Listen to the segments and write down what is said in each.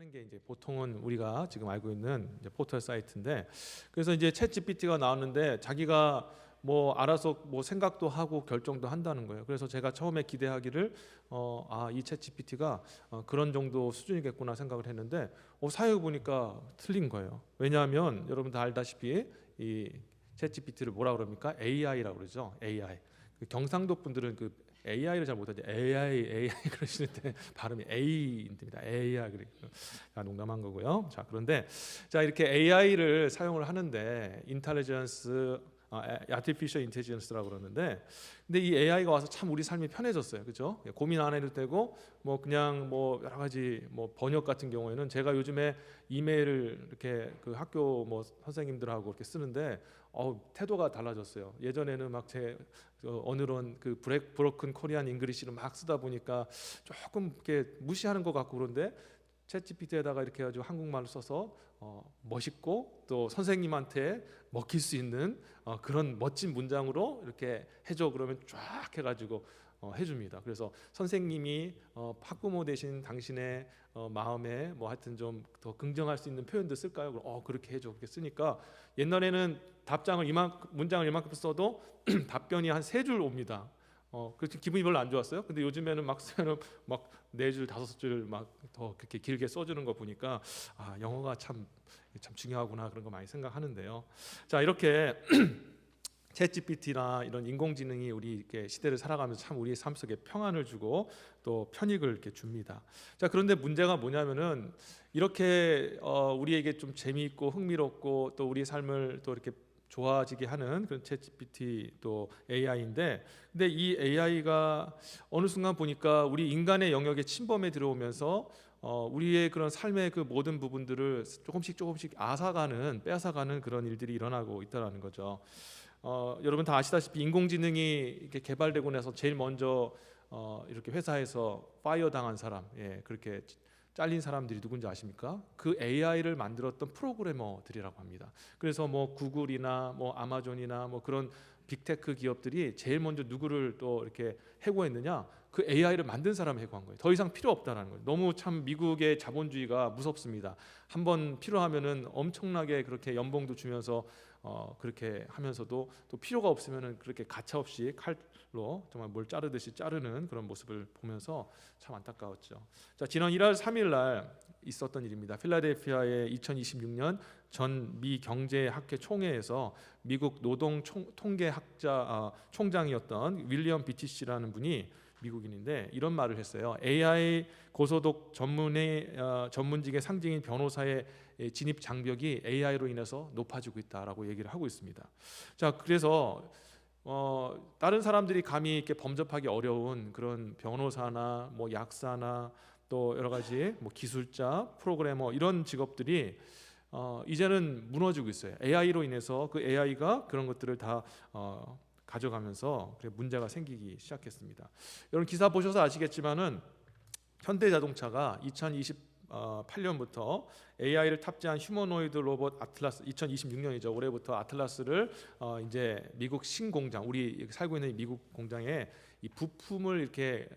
하는 게 이제 보통은 우리가 지금 알고 있는 이제 포털 사이트인데, 그래서 이제 챗GPT가 나왔는데 자기가 뭐 알아서 뭐 생각도 하고 결정도 한다는 거예요. 그래서 제가 처음에 기대하기를 이 챗GPT가 그런 정도 수준이겠구나 생각을 했는데 사용해 보니까 틀린 거예요. 왜냐하면 여러분 다 알다시피 이 챗GPT를 뭐라 그럽니까? AI라고 그러죠. AI. 그 경상도 분들은 그 AI를 잘 못하죠. AI 그러시는데 발음이 A입니다. AI 그래. 농담한 거고요. 자, 그런데 자, 이렇게 AI를 사용을 하는데 인텔리전스 아티피셜 인텔리전스라고 그러는데, 근데 이 AI가 와서 참 우리 삶이 편해졌어요. 그렇죠? 고민 안 해도 되고 뭐 그냥 뭐 여러 가지 뭐 번역 같은 경우에는 제가 요즘에 이메일을 이렇게 그 학교 뭐 선생님들하고 이렇게 쓰는데 태도가 달라졌어요. 예전에는 막 제 어느런 그 브로큰 코리안 잉글리시를 막 쓰다 보니까 조금 이렇게 무시하는 것 같고, 그런데 챗GPT에다가 이렇게 해가지고 한국말을 써서 멋있고 또 선생님한테 먹힐 수 있는 그런 멋진 문장으로 이렇게 해줘 그러면 쫙 해가지고 해줍니다. 그래서 선생님이 학부모 되신 당신의 마음에 뭐 하여튼 좀 더 긍정할 수 있는 표현도 쓸까요? 그럼 그렇게 해줘. 그렇게 쓰니까 옛날에는 답장을 문장을 이만큼 써도 답변이 한 3줄 옵니다. 그래서 기분이 별로 안 좋았어요. 근데 요즘에는 막 쓰면은 막 4줄 5줄 막 더 그렇게 길게 써주는 거 보니까 영어가 참 중요하구나 그런 거 많이 생각하는데요. 자, 이렇게 챗GPT나 이런 인공지능이 우리 이렇게 시대를 살아가면서 참 우리의 삶 속에 평안을 주고 또 편익을 이렇게 줍니다. 자, 그런데 문제가 뭐냐면은 이렇게 우리에게 좀 재미있고 흥미롭고 또 우리의 삶을 또 이렇게 좋아지게 하는 그런 챗GPT 또 AI인데, 근데 이 AI가 어느 순간 보니까 우리 인간의 영역에 침범해 들어오면서 우리의 그런 삶의 그 모든 부분들을 조금씩 빼앗아가는 그런 일들이 일어나고 있다는 거죠. 여러분 다 아시다시피 인공지능이 이렇게 개발되고 나서 제일 먼저 이렇게 회사에서 파이어 당한 사람, 그렇게 잘린 사람들이 누군지 아십니까? 그 AI를 만들었던 프로그래머들이라고 합니다. 그래서 뭐 구글이나 뭐 아마존이나 뭐 그런 빅테크 기업들이 제일 먼저 누구를 또 이렇게 해고했느냐? 그 AI를 만든 사람을 해고한 거예요. 더 이상 필요 없다라는 거예요. 너무 참 미국의 자본주의가 무섭습니다. 한번 필요하면은 엄청나게 그렇게 연봉도 주면서 그렇게 하면서도 또 필요가 없으면은 그렇게 가차없이 칼로 정말 뭘 자르듯이 자르는 그런 모습을 보면서 참 안타까웠죠. 자, 지난 1월 3일 날 있었던 일입니다. 필라델피아의 2026년 전 미 경제학회 총회에서 미국 노동 통계학자 총장이었던 윌리엄 비티시라는 분이 미국인인데 이런 말을 했어요. AI 고소득 전문직의 상징인 변호사의 진입 장벽이 AI로 인해서 높아지고 있다라고 얘기를 하고 있습니다. 자, 그래서 다른 사람들이 감히 이렇게 범접하기 어려운 그런 변호사나 뭐 약사나 또 여러 가지 뭐 기술자, 프로그래머 이런 직업들이 이제는 무너지고 있어요. AI로 인해서 그 AI가 그런 것들을 다 가져가면서 문제가 생기기 시작했습니다. 여러분 기사 보셔서 아시겠지만은 현대자동차가 2028년부터 AI를 탑재한 휴머노이드 로봇 아틀라스, 2026년이죠. 올해부터 아틀라스를 이제 미국 신공장, 우리 살고 있는 미국 공장에 이 부품을 이렇게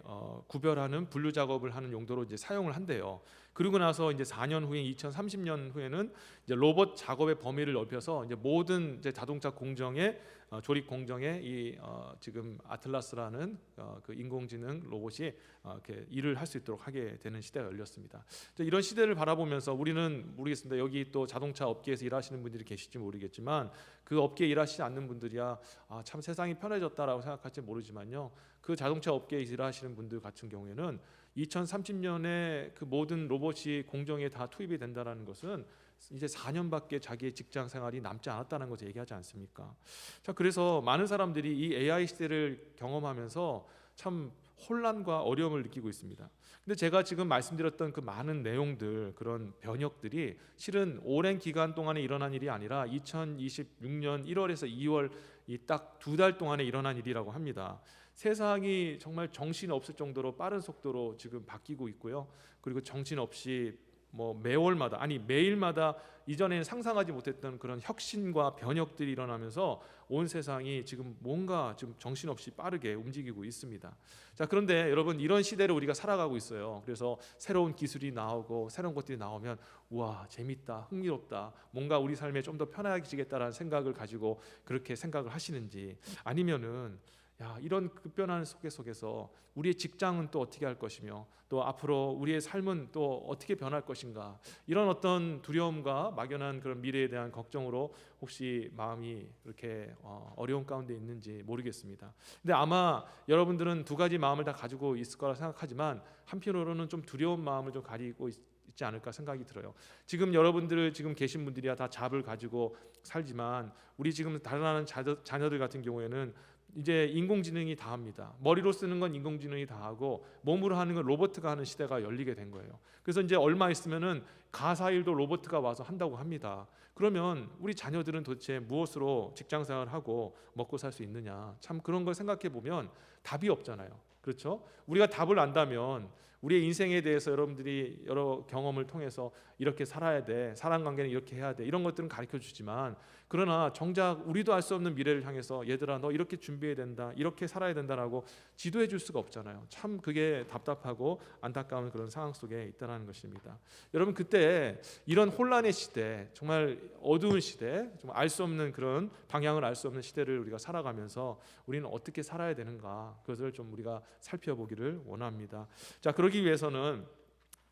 구별하는 분류 작업을 하는 용도로 이제 사용을 한대요. 그리고 나서 이제 4년 후에 2030년 후에는 이제 로봇 작업의 범위를 넓혀서 이제 모든 이제 자동차 공정의 조립 공정에 이 지금 아틀라스라는 그 인공지능 로봇이 이렇게 일을 할 수 있도록 하게 되는 시대가 열렸습니다. 이런 시대를 바라보면서 우리는 모르겠습니다. 여기 또 자동차 업계에서 일하시는 분들이 계실지 모르겠지만 그 업계에 일하시지 않는 분들이야 참 세상이 편해졌다라고 생각할지 모르지만요. 그 자동차 업계에 일하시는 분들 같은 경우에는 2030년에 그 모든 로봇이 공정에 다 투입이 된다는 것은 이제 4년밖에 자기의 직장 생활이 남지 않았다는 것을 얘기하지 않습니까? 자, 그래서 많은 사람들이 이 AI 시대를 경험하면서 참 혼란과 어려움을 느끼고 있습니다. 근데 제가 지금 말씀드렸던 그 많은 내용들, 그런 변혁들이 실은 오랜 기간 동안에 일어난 일이 아니라 2026년 1월에서 2월 이 딱 2달 동안에 일어난 일이라고 합니다. 세상이 정말 정신 없을 정도로 빠른 속도로 지금 바뀌고 있고요. 그리고 정신 없이 뭐 매월마다 아니 매일마다 이전에는 상상하지 못했던 그런 혁신과 변혁들이 일어나면서 온 세상이 지금 뭔가 좀 정신없이 빠르게 움직이고 있습니다. 자, 그런데 여러분, 이런 시대를 우리가 살아가고 있어요. 그래서 새로운 기술이 나오고 새로운 것들이 나오면 우와, 재밌다, 흥미롭다, 뭔가 우리 삶에 좀 더 편해지겠다라는 생각을 가지고 그렇게 생각을 하시는지, 아니면은 야, 이런 급변하는 속에서 우리의 직장은 또 어떻게 할 것이며 또 앞으로 우리의 삶은 또 어떻게 변할 것인가, 이런 어떤 두려움과 막연한 그런 미래에 대한 걱정으로 혹시 마음이 이렇게 어려운 가운데 있는지 모르겠습니다. 근데 아마 여러분들은 두 가지 마음을 다 가지고 있을 거라 생각하지만 한편으로는 좀 두려운 마음을 좀 가지고 있지 않을까 생각이 들어요. 지금 여러분들 지금 계신 분들이야 다 잡을 가지고 살지만 우리 지금 다른 자녀들 같은 경우에는 이제 인공지능이 다 합니다. 머리로 쓰는 건 인공지능이 다 하고 몸으로 하는 건 로봇가 하는 시대가 열리게 된 거예요. 그래서 이제 얼마 있으면은 가사일도 로봇가 와서 한다고 합니다. 그러면 우리 자녀들은 도대체 무엇으로 직장생활을 하고 먹고 살 수 있느냐, 참 그런 걸 생각해 보면 답이 없잖아요. 그렇죠? 우리가 답을 안다면 우리의 인생에 대해서 여러분들이 여러 경험을 통해서 이렇게 살아야 돼, 사람관계는 이렇게 해야 돼, 이런 것들은 가르쳐 주지만, 그러나 정작 우리도 알 수 없는 미래를 향해서 얘들아 너 이렇게 준비해야 된다, 이렇게 살아야 된다라고 지도해 줄 수가 없잖아요. 참 그게 답답하고 안타까운 그런 상황 속에 있다는 것입니다. 여러분, 그때 이런 혼란의 시대, 정말 어두운 시대, 좀 알 수 없는 그런 방향을 알 수 없는 시대를 우리가 살아가면서 우리는 어떻게 살아야 되는가, 그것을 좀 우리가 살펴보기를 원합니다. 자, 그러기 위해서는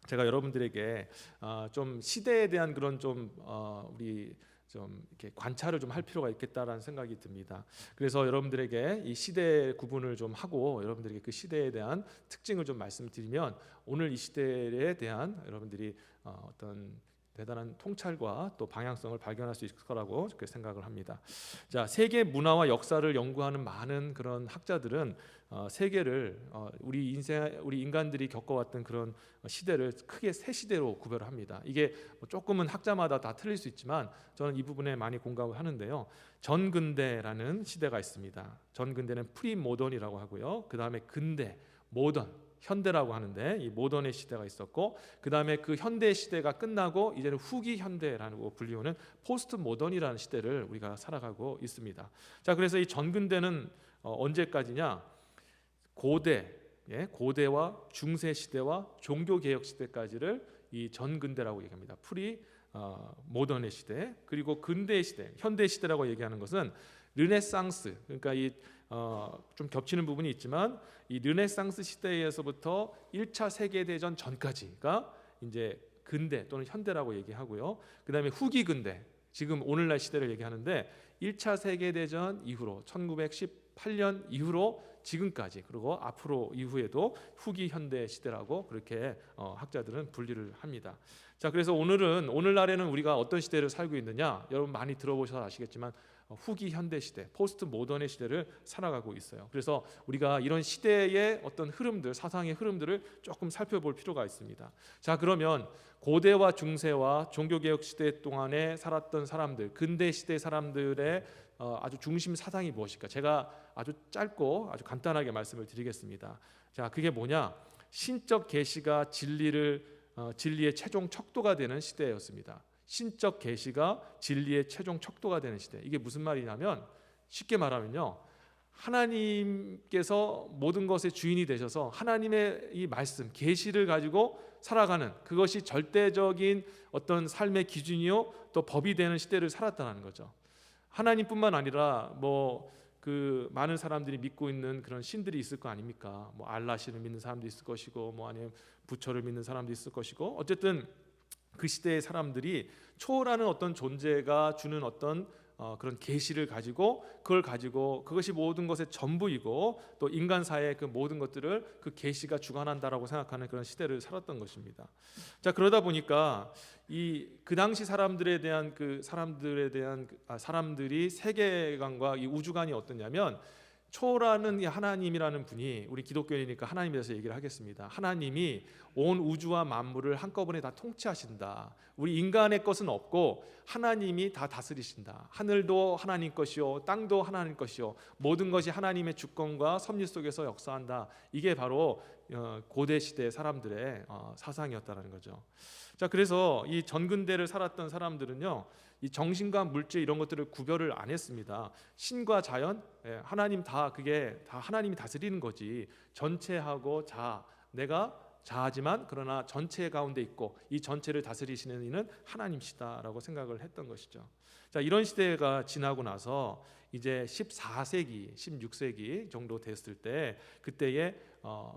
제가 여러분들에게 좀 시대에 대한 그런 좀 우리 좀 이렇게 관찰을 좀 할 필요가 있겠다라는 생각이 듭니다. 그래서 여러분들에게 이 시대 구분을 좀 하고 여러분들에게 그 시대에 대한 특징을 좀 말씀드리면 오늘 이 시대에 대한 여러분들이 어떤 대단한 통찰과 또 방향성을 발견할 수 있을 거라고 그렇게 생각을 합니다. 자, 세계 문화와 역사를 연구하는 많은 그런 학자들은 세계를 우리 인간들이 겪어왔던 그런 시대를 크게 세 시대로 구별을 합니다. 이게 조금은 학자마다 다 틀릴 수 있지만 저는 이 부분에 많이 공감을 하는데요. 전근대라는 시대가 있습니다. 전근대는 프리모던이라고 하고요. 그 다음에 근대, 모던, 현대라고 하는데 이 모던의 시대가 있었고, 그 다음에 그 현대 시대가 끝나고 이제는 후기 현대라고 불리우는 포스트 모던이라는 시대를 우리가 살아가고 있습니다. 자, 그래서 이 전근대는 언제까지냐? 고대와 중세 시대와 종교 개혁 시대까지를 이 전근대라고 얘기합니다. 프리 모던의 시대. 그리고 근대 시대, 현대 시대라고 얘기하는 것은 르네상스, 그러니까 좀 겹치는 부분이 있지만 이 르네상스 시대에서부터 1차 세계 대전 전까지가 이제 근대 또는 현대라고 얘기하고요. 그다음에 후기 근대, 지금 오늘날 시대를 얘기하는데 1차 세계 대전 이후로 1918년 이후로 지금까지, 그리고 앞으로 이후에도 후기 현대 시대라고 그렇게 학자들은 분리를 합니다. 자, 그래서 오늘날에는 우리가 어떤 시대를 살고 있느냐? 여러분 많이 들어보셔서 아시겠지만 후기 현대 시대, 포스트 모던의 시대를 살아가고 있어요. 그래서 우리가 이런 시대의 어떤 흐름들, 사상의 흐름들을 조금 살펴볼 필요가 있습니다. 자, 그러면 고대와 중세와 종교개혁 시대 동안에 살았던 사람들, 근대 시대 사람들의 아주 중심 사상이 무엇일까? 제가 아주 짧고 아주 간단하게 말씀을 드리겠습니다. 자, 그게 뭐냐? 신적 계시가 진리의 최종 척도가 되는 시대였습니다. 신적 계시가 진리의 최종 척도가 되는 시대. 이게 무슨 말이냐면, 쉽게 말하면요, 하나님께서 모든 것의 주인이 되셔서 하나님의 이 말씀, 계시를 가지고 살아가는, 그것이 절대적인 어떤 삶의 기준이요 또 법이 되는 시대를 살았다는 거죠. 하나님뿐만 아니라 그 많은 사람들이 믿고 있는 그런 신들이 있을 거 아닙니까? 알라신을 믿는 사람도 있을 것이고, 아니면 부처를 믿는 사람도 있을 것이고, 어쨌든 그 시대의 사람들이 초월하는 어떤 존재가 주는 어떤 그런 계시를 가지고, 그것이 모든 것의 전부이고, 또 인간 사회의 그 모든 것들을 그 계시가 주관한다라고 생각하는 그런 시대를 살았던 것입니다. 자, 그러다 보니까 그 당시 사람들이 세계관과 이 우주관이 어떠냐면, 초라는 이 하나님이라는 분이, 우리 기독교인이니까 하나님에 대해서 얘기를 하겠습니다. 하나님이 온 우주와 만물을 한꺼번에 다 통치하신다. 우리 인간의 것은 없고 하나님이 다 다스리신다. 하늘도 하나님 것이요, 땅도 하나님 것이요, 모든 것이 하나님의 주권과 섭리 속에서 역사한다. 이게 바로 고대 시대 사람들의 사상이었다는 거죠. 자, 그래서 이 전근대를 살았던 사람들은요, 이 정신과 물질 이런 것들을 구별을 안 했습니다. 신과 자연, 하나님 다, 그게 다 하나님이 다스리는 거지. 전체하고 자아, 내가 자하지만 그러나 전체 가운데 있고 이 전체를 다스리시는 이는 하나님이시다라고 생각을 했던 것이죠. 자, 이런 시대가 지나고 나서 이제 14세기, 16세기 정도 됐을 때, 그때에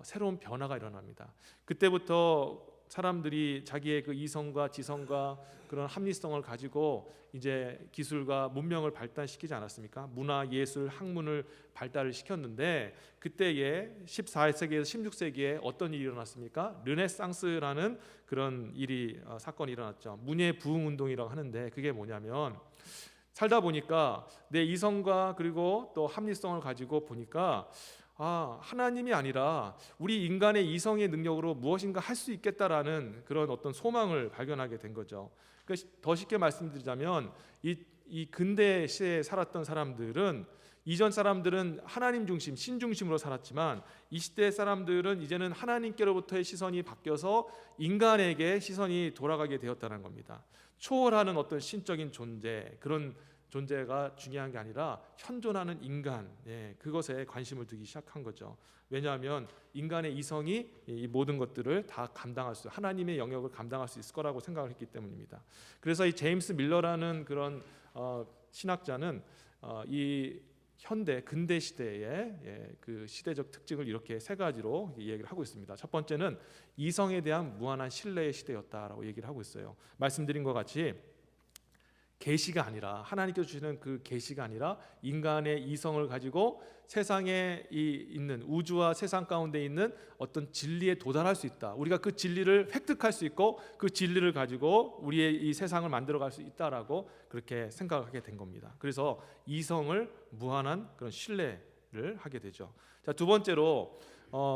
새로운 변화가 일어납니다. 그때부터 사람들이 자기의 그 이성과 지성과 그런 합리성을 가지고 이제 기술과 문명을 발달시키지 않았습니까? 문화, 예술, 학문을 발달을 시켰는데, 그때에 14세기에서 16세기에 어떤 일이 일어났습니까? 르네상스라는 그런 일이 사건이 일어났죠. 문예 부흥 운동이라고 하는데, 그게 뭐냐면 살다 보니까 내 이성과 그리고 또 합리성을 가지고 보니까 하나님이 아니라 우리 인간의 이성의 능력으로 무엇인가 할 수 있겠다라는 그런 어떤 소망을 발견하게 된 거죠. 그러니까 더 쉽게 말씀드리자면 이 근대 시대에 살았던 사람들은, 이전 사람들은 하나님 중심, 신 중심으로 살았지만 이 시대 사람들은 이제는 하나님께로부터의 시선이 바뀌어서 인간에게 시선이 돌아가게 되었다는 겁니다. 초월하는 어떤 신적인 존재, 그런 존재가 중요한 게 아니라 현존하는 인간, 그것에 관심을 두기 시작한 거죠. 왜냐하면 인간의 이성이 이 모든 것들을 다 감당할 수, 하나님의 영역을 감당할 수 있을 거라고 생각을 했기 때문입니다. 그래서 이 제임스 밀러라는 그런 신학자는 이 현대 근대 시대의 그 시대적 특징을 이렇게 세 가지로 얘기를 하고 있습니다. 첫 번째는 이성에 대한 무한한 신뢰의 시대였다라고 얘기를 하고 있어요. 말씀드린 것 같이 계시가 아니라, 하나님께서 주시는 그 계시가 아니라 인간의 이성을 가지고 세상에 있는, 우주와 세상 가운데 있는 어떤 진리에 도달할 수 있다. 우리가 그 진리를 획득할 수 있고 그 진리를 가지고 우리의 이 세상을 만들어갈 수 있다라고 그렇게 생각하게 된 겁니다. 그래서 이성을 무한한 그런 신뢰를 하게 되죠. 자, 두 번째로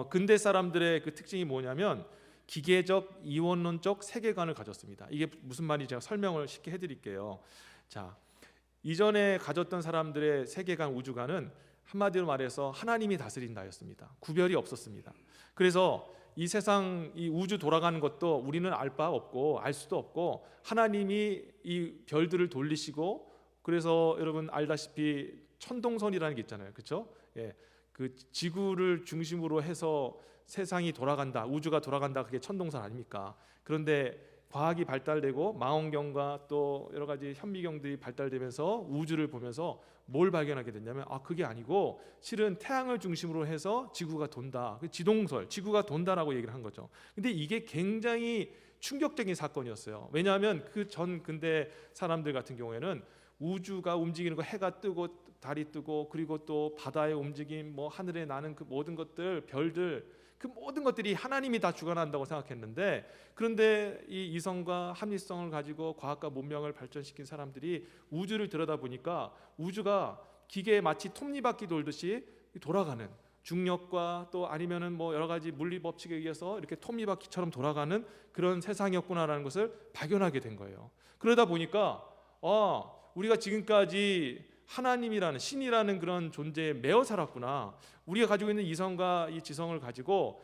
근대 사람들의 그 특징이 뭐냐면 기계적 이원론적 세계관을 가졌습니다. 이게 무슨 말인지 제가 설명을 쉽게 해드릴게요. 자, 이전에 가졌던 사람들의 세계관, 우주관은 한마디로 말해서 하나님이 다스린다였습니다. 구별이 없었습니다. 그래서 이 세상, 이 우주 돌아가는 것도 우리는 알 바 없고 알 수도 없고, 하나님이 이 별들을 돌리시고, 그래서 여러분 알다시피 천동선이라는 게 있잖아요, 그렇죠? 그 지구를 중심으로 해서 세상이 돌아간다, 우주가 돌아간다, 그게 천동선 아닙니까? 그런데 과학이 발달되고 망원경과 또 여러 가지 현미경들이 발달되면서 우주를 보면서 뭘 발견하게 됐냐면 그게 아니고 실은 태양을 중심으로 해서 지구가 돈다, 지동설, 지구가 돈다라고 얘기를 한 거죠. 근데 이게 굉장히 충격적인 사건이었어요. 왜냐하면 그 전 근대 사람들 같은 경우에는 우주가 움직이는 거, 해가 뜨고 달이 뜨고, 그리고 또 바다의 움직임, 뭐 하늘에 나는 그 모든 것들, 별들, 그 모든 것들이 하나님이 다 주관한다고 생각했는데, 그런데 이 이성과 합리성을 가지고 과학과 문명을 발전시킨 사람들이 우주를 들여다보니까 우주가 기계에 마치 톱니바퀴 돌듯이 돌아가는, 중력과 또 아니면은 뭐 여러 가지 물리 법칙에 의해서 이렇게 톱니바퀴처럼 돌아가는 그런 세상이었구나라는 것을 발견하게 된 거예요. 그러다 보니까 우리가 지금까지 하나님이라는, 신이라는 그런 존재에 매여 살았구나. 우리가 가지고 있는 이성과 이 지성을 가지고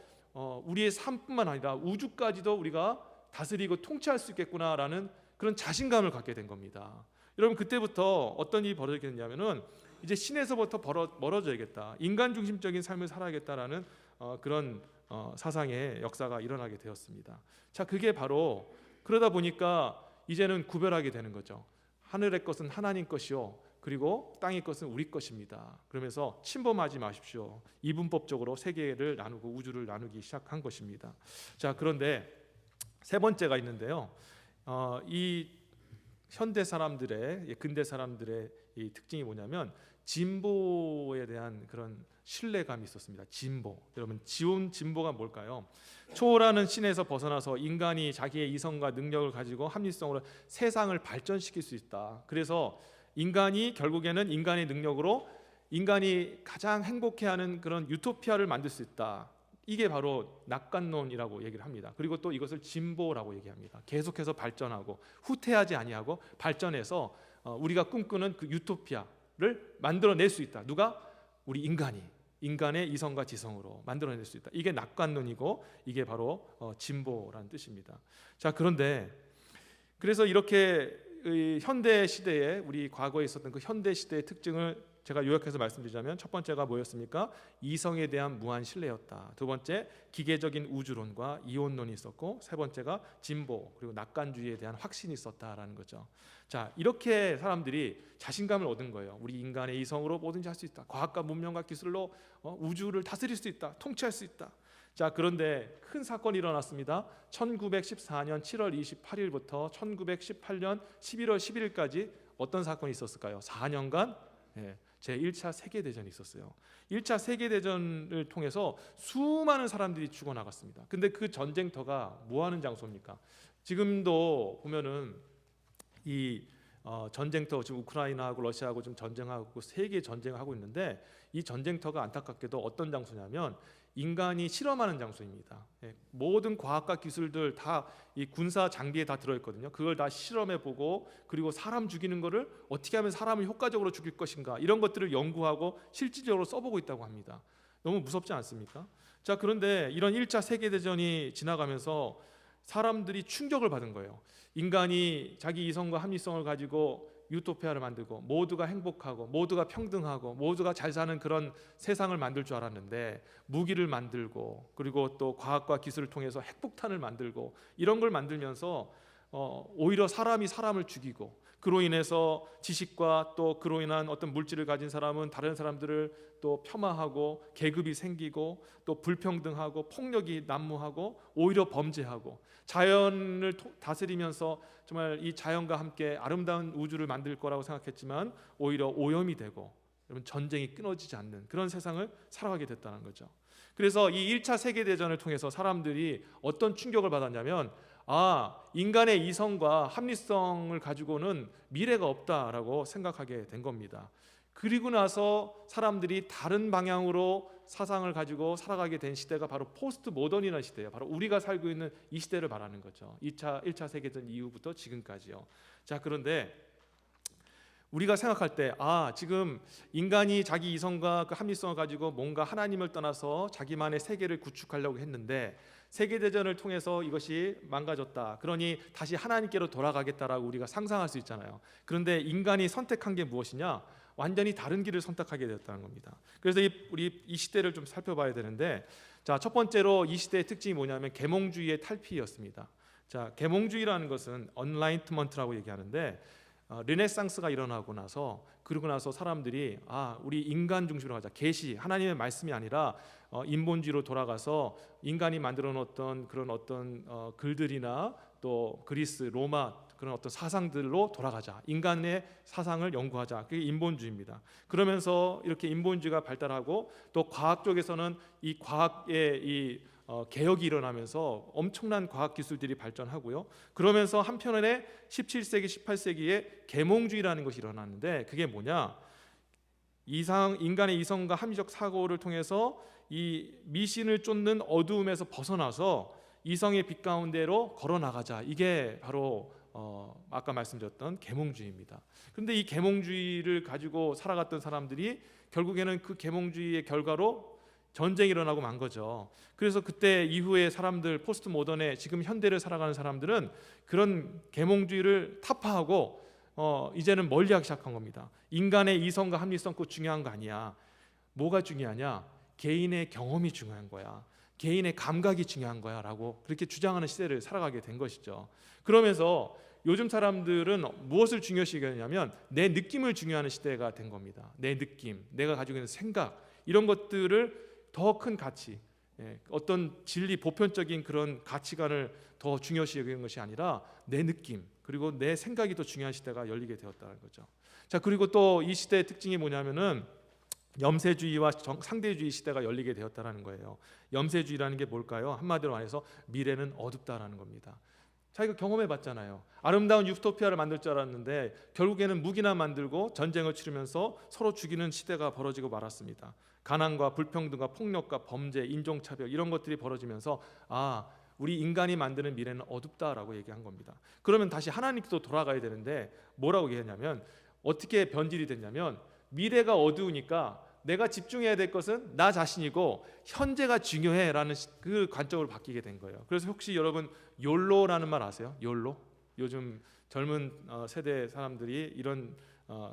우리의 삶뿐만 아니라 우주까지도 우리가 다스리고 통치할 수 있겠구나라는 그런 자신감을 갖게 된 겁니다. 여러분, 그때부터 어떤 일이 벌어지게 됐냐면은 이제 신에서부터 멀어져야겠다, 인간 중심적인 삶을 살아야겠다라는 그런 사상의 역사가 일어나게 되었습니다. 자, 그게 바로, 그러다 보니까 이제는 구별하게 되는 거죠. 하늘의 것은 하나님 것이요, 그리고 땅의 것은 우리 것입니다. 그러면서 침범하지 마십시오. 이분법적으로 세계를 나누고 우주를 나누기 시작한 것입니다. 자, 그런데 세 번째가 있는데요. 이 현대 사람들의, 근대 사람들의 이 특징이 뭐냐면 진보에 대한 그런 신뢰감이 있었습니다. 진보. 여러분, 진보가 뭘까요? 초월하는 신에서 벗어나서 인간이 자기의 이성과 능력을 가지고 합리성으로 세상을 발전시킬 수 있다. 그래서 인간이 결국에는 인간의 능력으로 인간이 가장 행복해하는 그런 유토피아를 만들 수 있다. 이게 바로 낙관론이라고 얘기를 합니다. 그리고 또 이것을 진보라고 얘기합니다. 계속해서 발전하고 후퇴하지 아니하고 발전해서 우리가 꿈꾸는 그 유토피아를 만들어낼 수 있다. 누가? 우리 인간의 이성과 지성으로 만들어낼 수 있다. 이게 낙관론이고 이게 바로 진보라는 뜻입니다. 자, 그런데 그래서 이렇게 현대 시대에 우리 과거에 있었던 그 현대 시대의 특징을 제가 요약해서 말씀드리자면 첫 번째가 뭐였습니까? 이성에 대한 무한 신뢰였다. 두 번째, 기계적인 우주론과 이원론이 있었고, 세 번째가 진보 그리고 낙관주의에 대한 확신이 있었다라는 거죠. 자, 이렇게 사람들이 자신감을 얻은 거예요. 우리 인간의 이성으로 뭐든지 할 수 있다. 과학과 문명과 기술로 우주를 다스릴 수 있다. 통치할 수 있다. 자, 그런데 큰 사건이 일어났습니다. 1914년 7월 28일부터 1918년 11월 11일까지 어떤 사건이 있었을까요? 4년간 제1차 세계대전이 있었어요. 1차 세계대전을 통해서 수많은 사람들이 죽어나갔습니다. 근데 그 전쟁터가 뭐하는 장소입니까? 지금도 보면은 이 전쟁터, 지금 우크라이나하고 러시아하고 좀 전쟁하고 세계 전쟁을 하고 있는데, 이 전쟁터가 안타깝게도 어떤 장소냐면 인간이 실험하는 장소입니다. 모든 과학과 기술들 다 이 군사 장비에 다 들어있거든요. 그걸 다 실험해보고, 그리고 사람 죽이는 거를 어떻게 하면 사람을 효과적으로 죽일 것인가, 이런 것들을 연구하고 실질적으로 써보고 있다고 합니다. 너무 무섭지 않습니까? 자, 그런데 이런 1차 세계대전이 지나가면서 사람들이 충격을 받은 거예요. 인간이 자기 이성과 합리성을 가지고 유토피아를 만들고 모두가 행복하고 모두가 평등하고 모두가 잘 사는 그런 세상을 만들 줄 알았는데, 무기를 만들고 그리고 또 과학과 기술을 통해서 핵폭탄을 만들고 이런 걸 만들면서 오히려 사람이 사람을 죽이고, 그로 인해서 지식과 또 그로 인한 어떤 물질을 가진 사람은 다른 사람들을 또 폄하하고 계급이 생기고 또 불평등하고 폭력이 난무하고 오히려 범죄하고, 자연을 다스리면서 정말 이 자연과 함께 아름다운 우주를 만들 거라고 생각했지만 오히려 오염이 되고 전쟁이 끊어지지 않는 그런 세상을 살아가게 됐다는 거죠. 그래서 이 1차 세계대전을 통해서 사람들이 어떤 충격을 받았냐면, 인간의 이성과 합리성을 가지고는 미래가 없다라고 생각하게 된 겁니다. 그리고 나서 사람들이 다른 방향으로 사상을 가지고 살아가게 된 시대가 바로 포스트 모던이라는 시대예요. 바로 우리가 살고 있는 이 시대를 말하는 거죠. 1차 세계대전 이후부터 지금까지요. 자, 그런데 우리가 생각할 때 지금 인간이 자기 이성과 그 합리성을 가지고 뭔가 하나님을 떠나서 자기만의 세계를 구축하려고 했는데 세계대전을 통해서 이것이 망가졌다. 그러니 다시 하나님께로 돌아가겠다라고 우리가 상상할 수 있잖아요. 그런데 인간이 선택한 게 무엇이냐? 완전히 다른 길을 선택하게 되었다는 겁니다. 그래서 우리 이 시대를 좀 살펴봐야 되는데, 자, 첫 번째로 이 시대의 특징이 뭐냐면 계몽주의의 탈피였습니다. 자, 계몽주의라는 것은 언라이트먼트라고 얘기하는데, 르네상스가 일어나고 나서, 그러고 나서 사람들이 우리 인간 중심으로 가자. 계시, 하나님의 말씀이 아니라 인본주의로 돌아가서 인간이 만들어 놓았던 그런 어떤 글들이나 또 그리스, 로마 그런 어떤 사상들로 돌아가자. 인간의 사상을 연구하자. 그게 인본주의입니다. 그러면서 이렇게 인본주의가 발달하고 또 과학 쪽에서는 이 과학의 개혁이 일어나면서 엄청난 과학 기술들이 발전하고요. 그러면서 한편에 17세기, 18세기에 계몽주의라는 것이 일어났는데, 그게 뭐냐? 인간의 이성과 합리적 사고를 통해서 이 미신을 쫓는 어두움에서 벗어나서 이성의 빛 가운데로 걸어 나가자. 이게 바로 아까 말씀드렸던 계몽주의입니다. 그런데 이 계몽주의를 가지고 살아갔던 사람들이 결국에는 그 계몽주의의 결과로 전쟁이 일어나고 만 거죠. 그래서 그때 이후에 사람들, 포스트 모던의 지금 현대를 살아가는 사람들은 그런 계몽주의를 타파하고 이제는 멀리하기 시작한 겁니다. 인간의 이성과 합리성 꼭 중요한 거 아니야. 뭐가 중요하냐? 개인의 경험이 중요한 거야. 개인의 감각이 중요한 거야 라고 그렇게 주장하는 시대를 살아가게 된 것이죠. 그러면서 요즘 사람들은 무엇을 중요시 여기냐면 내 느낌을 중요하는 시대가 된 겁니다. 내 느낌, 내가 가지고 있는 생각, 이런 것들을 더 큰 가치, 어떤 진리, 보편적인 그런 가치관을 더 중요시 여기는 것이 아니라 내 느낌, 그리고 내 생각이 더 중요한 시대가 열리게 되었다는 거죠. 자, 그리고 또 이 시대의 특징이 뭐냐면은 염세주의와 상대주의 시대가 열리게 되었다는 거예요. 염세주의라는 게 뭘까요? 한마디로 말해서 미래는 어둡다라는 겁니다. 자기가 경험해 봤잖아요. 아름다운 유토피아를 만들 줄 알았는데 결국에는 무기나 만들고 전쟁을 치르면서 서로 죽이는 시대가 벌어지고 말았습니다. 가난과 불평등과 폭력과 범죄, 인종차별 이런 것들이 벌어지면서 우리 인간이 만드는 미래는 어둡다라고 얘기한 겁니다. 그러면 다시 하나님께로 돌아가야 되는데 뭐라고 얘기했냐면, 어떻게 변질이 됐냐면, 미래가 어두우니까 내가 집중해야 될 것은 나 자신이고 현재가 중요해라는 그 관점으로 바뀌게 된 거예요. 그래서 혹시 여러분 욜로라는 말 아세요? 욜로? 요즘 젊은 세대 사람들이 이런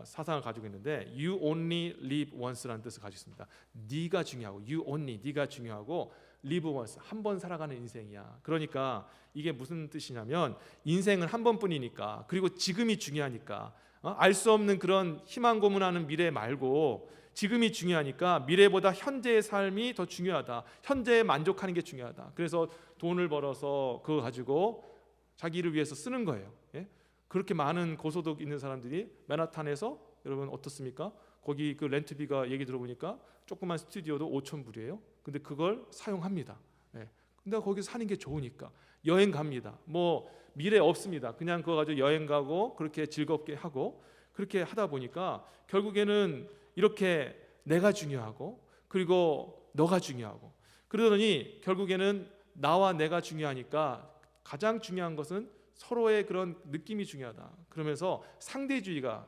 사상을 가지고 있는데, You only live once라는 뜻을 가지고 있습니다. 네가 중요하고, You only, 네가 중요하고, live once, 한 번 살아가는 인생이야. 그러니까 이게 무슨 뜻이냐면, 인생은 한 번뿐이니까, 그리고 지금이 중요하니까, 알 수 없는 그런 희망 고문하는 미래 말고 지금이 중요하니까 미래보다 현재의 삶이 더 중요하다. 현재에 만족하는 게 중요하다. 그래서 돈을 벌어서 그거 가지고 자기를 위해서 쓰는 거예요. 예? 그렇게 많은 고소득 있는 사람들이 맨하탄에서, 여러분 어떻습니까? 거기 그 렌트비가 얘기 들어보니까 조그만 스튜디오도 5,000불이에요. 근데 그걸 사용합니다. 예. 근데 거기서 사는 게 좋으니까 여행 갑니다. 뭐 미래 없습니다. 그냥 그거 가지고 여행 가고 그렇게 즐겁게 하고, 그렇게 하다 보니까 결국에는 이렇게 내가 중요하고 그리고 너가 중요하고, 그러더니 결국에는 나와 내가 중요하니까 가장 중요한 것은 서로의 그런 느낌이 중요하다. 그러면서 상대주의가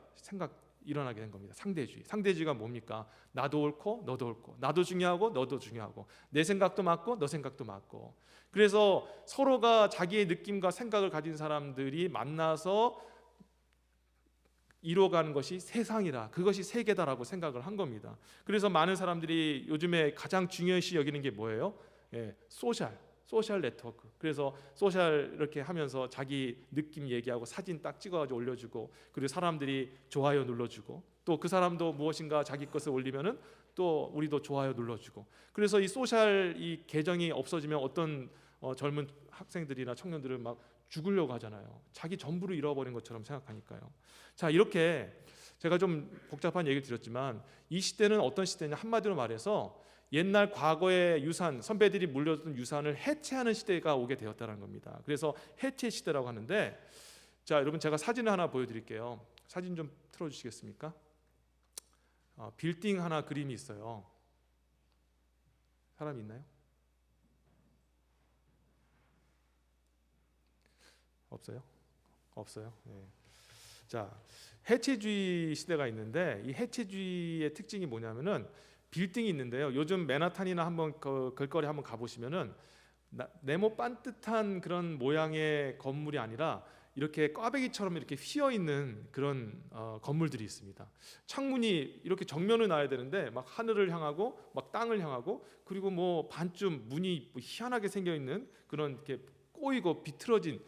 일어나게 된 겁니다. 상대주의가 뭡니까? 나도 옳고 너도 옳고, 나도 중요하고 너도 중요하고, 내 생각도 맞고 너 생각도 맞고. 그래서 서로가 자기의 느낌과 생각을 가진 사람들이 만나서 이루어가는 것이 세상이다, 그것이 세계다라고 생각을 한 겁니다. 그래서 많은 사람들이 요즘에 가장 중요시 여기는 게 뭐예요? 소셜 네트워크. 그래서 소셜 이렇게 하면서 자기 느낌 얘기하고 사진 딱 찍어가지고 올려주고, 그리고 사람들이 좋아요 눌러주고, 또 그 사람도 무엇인가 자기 것을 올리면은 또 우리도 좋아요 눌러주고. 그래서 이 소셜 이 계정이 없어지면 어떤 젊은 학생들이나 청년들은 막 죽으려고 하잖아요. 자기 전부를 잃어버린 것처럼 생각하니까요. 자, 이렇게 제가 좀 복잡한 얘기를 드렸지만, 이 시대는 어떤 시대냐, 한마디로 말해서 옛날 과거의 유산, 선배들이 물려준 유산을 해체하는 시대가 오게 되었다는 겁니다. 그래서 해체 시대라고 하는데, 자, 여러분 제가 사진을 하나 보여드릴게요. 사진 좀 틀어주시겠습니까? 빌딩 하나 그림이 있어요. 사람 있나요? 없어요. 네. 자, 해체주의 시대가 있는데, 이 해체주의의 특징이 뭐냐면은 빌딩이 있는데요. 요즘 맨하탄이나 한번 길거리 한번 가보시면은 네모 반듯한 그런 모양의 건물이 아니라 이렇게 꽈배기처럼 이렇게 휘어 있는 그런 건물들이 있습니다. 창문이 이렇게 정면을 놔야 되는데 막 하늘을 향하고 막 땅을 향하고, 그리고 뭐 반쯤 문이 뭐 희한하게 생겨 있는 그런 이렇게 꼬이고 비틀어진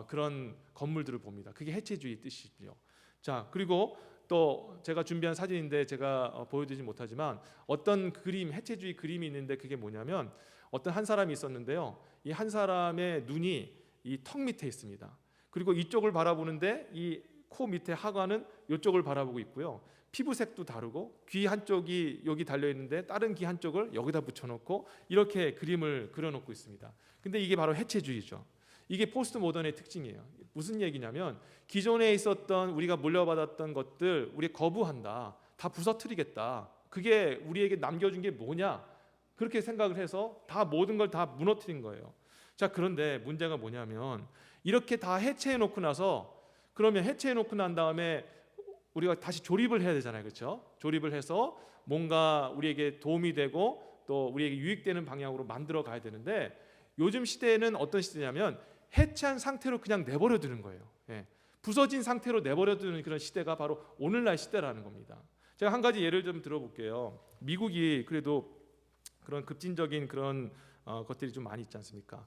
그런 건물들을 봅니다. 그게 해체주의 뜻이죠. 자, 그리고 또 제가 준비한 사진인데 제가 보여드리지 못하지만, 어떤 그림, 해체주의 그림이 있는데, 그게 뭐냐면 어떤 한 사람이 있었는데요. 이 한 사람의 눈이 이 턱 밑에 있습니다. 그리고 이쪽을 바라보는데 이 코 밑에 하관은 이쪽을 바라보고 있고요. 피부색도 다르고, 귀 한쪽이 여기 달려 있는데 다른 귀 한쪽을 여기다 붙여놓고 이렇게 그림을 그려놓고 있습니다. 근데 이게 바로 해체주의죠. 이게 포스트 모던의 특징이에요. 무슨 얘기냐면, 기존에 있었던 우리가 물려받았던 것들 우리 거부한다, 다 부서뜨리겠다, 그게 우리에게 남겨준 게 뭐냐, 그렇게 생각을 해서 다 모든 걸 다 무너뜨린 거예요. 자, 그런데 문제가 뭐냐면, 이렇게 다 해체해 놓고 나서, 그러면 해체해 놓고 난 다음에 우리가 다시 조립을 해야 되잖아요. 그렇죠? 조립을 해서 뭔가 우리에게 도움이 되고 또 우리에게 유익되는 방향으로 만들어 가야 되는데, 요즘 시대에는 어떤 시대냐면 해체한 상태로 그냥 내버려 두는 거예요. 예. 부서진 상태로 내버려 두는 그런 시대가 바로 오늘날 시대라는 겁니다. 제가 한 가지 예를 좀 들어볼게요. 미국이 그래도 그런 급진적인 그런 것들이 좀 많이 있지 않습니까?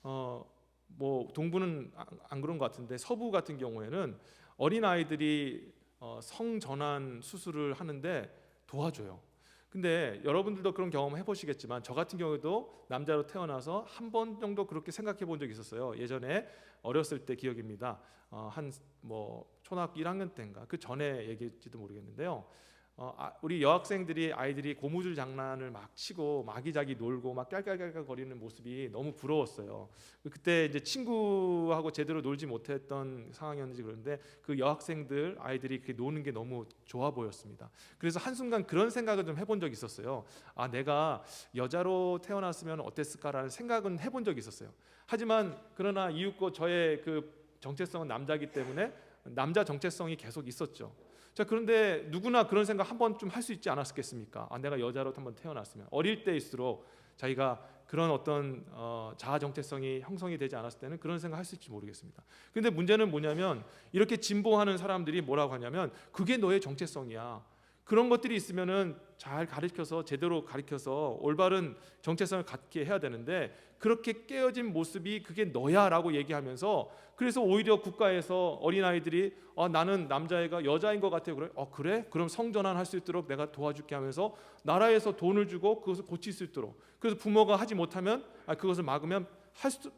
뭐 동부는 안 그런 것 같은데, 서부 같은 경우에는 어린 아이들이 성전환 수술을 하는데 도와줘요. 근데 여러분들도 그런 경험 해보시겠지만, 저 같은 경우에도 남자로 태어나서 한 번 정도 그렇게 생각해 본 적이 있었어요. 예전에 어렸을 때 기억입니다. 한 뭐 초등학교 1학년 때인가, 그 전에 얘기일지도 모르겠는데요. 우리 여학생들이 아이들이 고무줄 장난을 막 치고 마기자기 놀고 막 깔깔깔깔 거리는 모습이 너무 부러웠어요. 그때 이제 친구하고 제대로 놀지 못했던 상황이었는지 그런데 그 여학생들 아이들이 그렇게 노는 게 너무 좋아 보였습니다. 그래서 한순간 그런 생각을 좀 해본 적이 있었어요. 내가 여자로 태어났으면 어땠을까라는 생각은 해본 적이 있었어요. 하지만 그러나 이윽고 저의 그 정체성은 남자이기 때문에 남자 정체성이 계속 있었죠. 자, 그런데 누구나 그런 생각 한 번쯤 할 수 있지 않았겠습니까? 내가 여자로 한번 태어났으면. 어릴 때일수록 자기가 그런 어떤 자아 정체성이 형성이 되지 않았을 때는 그런 생각 할 수 있을지 모르겠습니다. 근데 문제는 뭐냐면 이렇게 진보하는 사람들이 뭐라고 하냐면 그게 너의 정체성이야. 그런 것들이 있으면은 잘 가르쳐서 제대로 가르쳐서 올바른 정체성을 갖게 해야 되는데 그렇게 깨어진 모습이 그게 너야라고 얘기하면서 그래서 오히려 국가에서 어린아이들이 나는 남자애가 여자인 것 같아. 그래? 그래? 그럼 성전환할 수 있도록 내가 도와줄게 하면서 나라에서 돈을 주고 그것을 고칠 수 있도록, 그래서 부모가 하지 못하면 그것을 막으면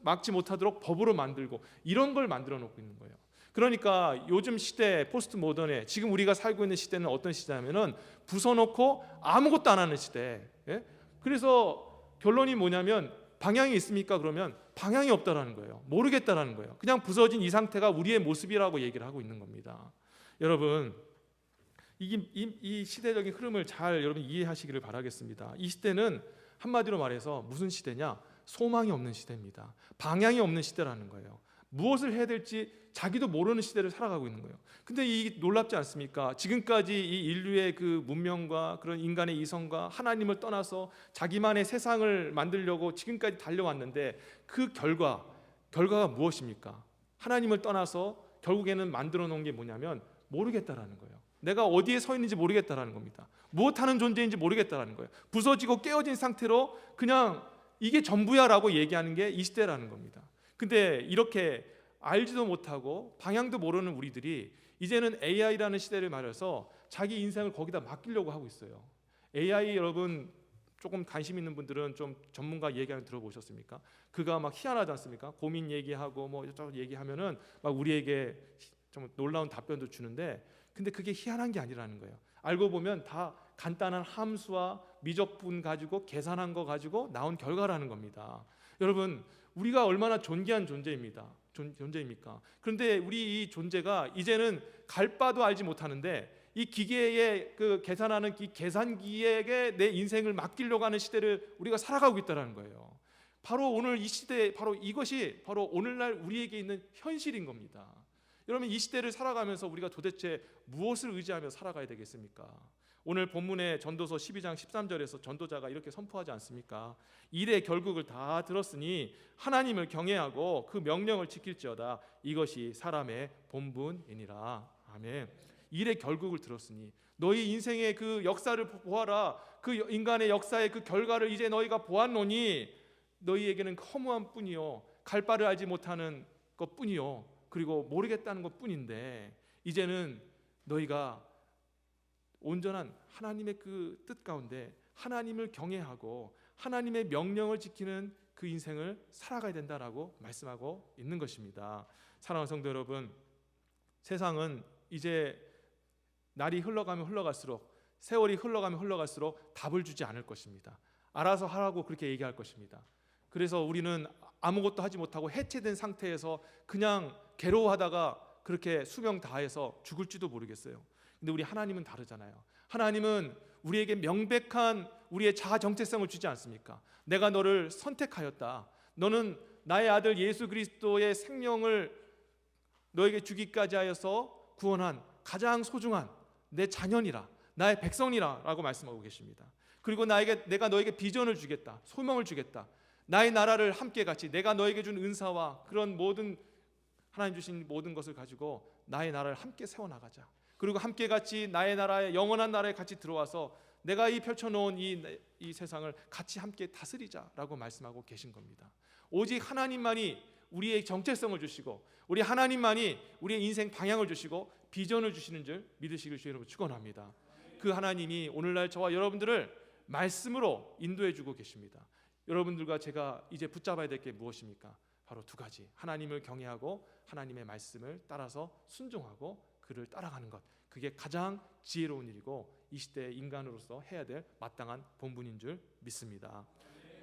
막지 못하도록 법으로 만들고 이런 걸 만들어 놓고 있는 거예요. 그러니까 요즘 시대 포스트 모던에 지금 우리가 살고 있는 시대는 어떤 시대냐면은 부숴놓고 아무것도 안 하는 시대. 예? 그래서 결론이 뭐냐면 방향이 있습니까? 그러면 방향이 없다라는 거예요. 모르겠다라는 거예요. 그냥 부서진 이 상태가 우리의 모습이라고 얘기를 하고 있는 겁니다. 여러분, 이 시대적인 흐름을 잘 여러분 이해하시기를 바라겠습니다. 이 시대는 한마디로 말해서 무슨 시대냐? 소망이 없는 시대입니다. 방향이 없는 시대라는 거예요. 무엇을 해야 될지 자기도 모르는 시대를 살아가고 있는 거예요. 근데 이 놀랍지 않습니까? 지금까지 이 인류의 그 문명과 그런 인간의 이성과 하나님을 떠나서 자기만의 세상을 만들려고 지금까지 달려왔는데 그 결과가 무엇입니까? 하나님을 떠나서 결국에는 만들어 놓은 게 뭐냐면 모르겠다라는 거예요. 내가 어디에 서 있는지 모르겠다라는 겁니다. 무엇하는 존재인지 모르겠다라는 거예요. 부서지고 깨어진 상태로 그냥 이게 전부야라고 얘기하는 게 이 시대라는 겁니다. 근데 이렇게 알지도 못하고 방향도 모르는 우리들이 이제는 AI라는 시대를 말해서 자기 인생을 거기다 맡기려고 하고 있어요. AI 여러분 조금 관심 있는 분들은 좀 전문가 얘기하는 들어보셨습니까? 그가 막 희한하지 않습니까? 고민 얘기하고 뭐 이쪽 얘기하면은 막 우리에게 좀 놀라운 답변도 주는데, 근데 그게 희한한 게 아니라는 거예요. 알고 보면 다 간단한 함수와 미적분 가지고 계산한 거 가지고 나온 결과라는 겁니다. 여러분, 우리가 얼마나 존귀한 존재입니까? 그런데 우리 이 존재가 이제는 갈 바도 알지 못하는데 이 기계에 그 계산하는 이 계산기에게 내 인생을 맡기려고 하는 시대를 우리가 살아가고 있다는 거예요. 바로 오늘 이 시대, 바로 이것이 바로 오늘날 우리에게 있는 현실인 겁니다. 여러분, 이 시대를 살아가면서 우리가 도대체 무엇을 의지하며 살아가야 되겠습니까? 오늘 본문의 전도서 12장 13절에서 전도자가 이렇게 선포하지 않습니까? 일의 결국을 다 들었으니 하나님을 경외하고 그 명령을 지킬지어다. 이것이 사람의 본분이니라. 아멘. 일의 결국을 들었으니 너희 인생의 그 역사를 보아라. 그 인간의 역사의 그 결과를 이제 너희가 보았노니 너희에게는 허무한 뿐이요 갈 바를 알지 못하는 것뿐이요 그리고 모르겠다는 것뿐인데 이제는 너희가 온전한 하나님의 그 뜻 가운데 하나님을 경외하고 하나님의 명령을 지키는 그 인생을 살아가야 된다라고 말씀하고 있는 것입니다. 사랑하는 성도 여러분, 세상은 이제 날이 흘러가면 흘러갈수록, 세월이 흘러가면 흘러갈수록 답을 주지 않을 것입니다. 알아서 하라고 그렇게 얘기할 것입니다. 그래서 우리는 아무것도 하지 못하고 해체된 상태에서 그냥 괴로워하다가 그렇게 수명 다해서 죽을지도 모르겠어요. 근데 우리 하나님은 다르잖아요. 하나님은 우리에게 명백한 우리의 자아 정체성을 주지 않습니까? 내가 너를 선택하였다. 너는 나의 아들 예수 그리스도의 생명을 너에게 주기까지 하여서 구원한 가장 소중한 내 자녀니라, 나의 백성이라 라고 말씀하고 계십니다. 그리고 내가 너에게 비전을 주겠다, 소명을 주겠다. 나의 나라를 함께 같이, 내가 너에게 준 은사와 그런 모든 하나님 주신 모든 것을 가지고 나의 나라를 함께 세워나가자. 그리고 함께 같이 나의 나라에, 영원한 나라에 같이 들어와서 내가 이 펼쳐놓은 이 세상을 같이 함께 다스리자라고 말씀하고 계신 겁니다. 오직 하나님만이 우리의 정체성을 주시고 우리 하나님만이 우리의 인생 방향을 주시고 비전을 주시는 줄 믿으시길 주의 이름으로 축원합니다. 그 하나님이 오늘날 저와 여러분들을 말씀으로 인도해 주고 계십니다. 여러분들과 제가 이제 붙잡아야 될 게 무엇입니까? 바로 두 가지. 하나님을 경외하고 하나님의 말씀을 따라서 순종하고 그 그를 따라가는 것, 그게 가장 지혜로운 일이고 이 시대의 인간으로서 해야 될 마땅한 본분인 줄 믿습니다.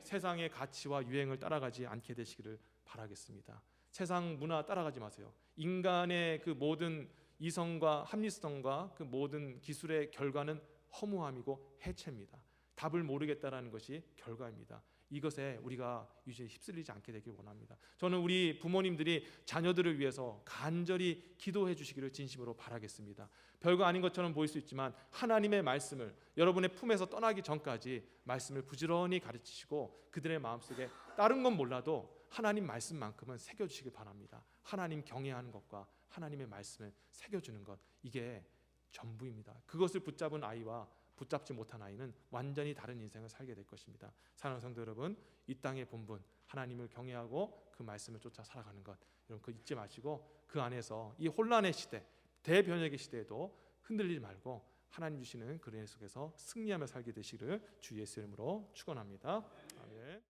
세상의 가치와 유행을 따라가지 않게 되시기를 바라겠습니다. 세상 문화 따라가지 마세요. 인간의 그 모든 이성과 합리성과 그 모든 기술의 결과는 허무함이고 해체입니다. 답을 모르겠다라는 것이 결과입니다. 이것에 우리가 이제 휩쓸리지 않게 되길 원합니다. 저는 우리 부모님들이 자녀들을 위해서 간절히 기도해 주시기를 진심으로 바라겠습니다. 별거 아닌 것처럼 보일 수 있지만 하나님의 말씀을 여러분의 품에서 떠나기 전까지 말씀을 부지런히 가르치시고 그들의 마음속에 다른 건 몰라도 하나님 말씀만큼은 새겨주시길 바랍니다. 하나님 경외하는 것과 하나님의 말씀을 새겨주는 것, 이게 전부입니다. 그것을 붙잡은 아이와 붙잡지 못한 아이는 완전히 다른 인생을 살게 될 것입니다. 사랑하는 성도 여러분, 이 땅의 본분 하나님을 경외하고 그 말씀을 쫓아 살아가는 것, 여러분 그거 잊지 마시고 그 안에서 이 혼란의 시대, 대변혁의 시대에도 흔들리지 말고 하나님 주시는 그 은혜 속에서 승리하며 살게 되시기를 주 예수 이름으로 축원합니다. 아멘.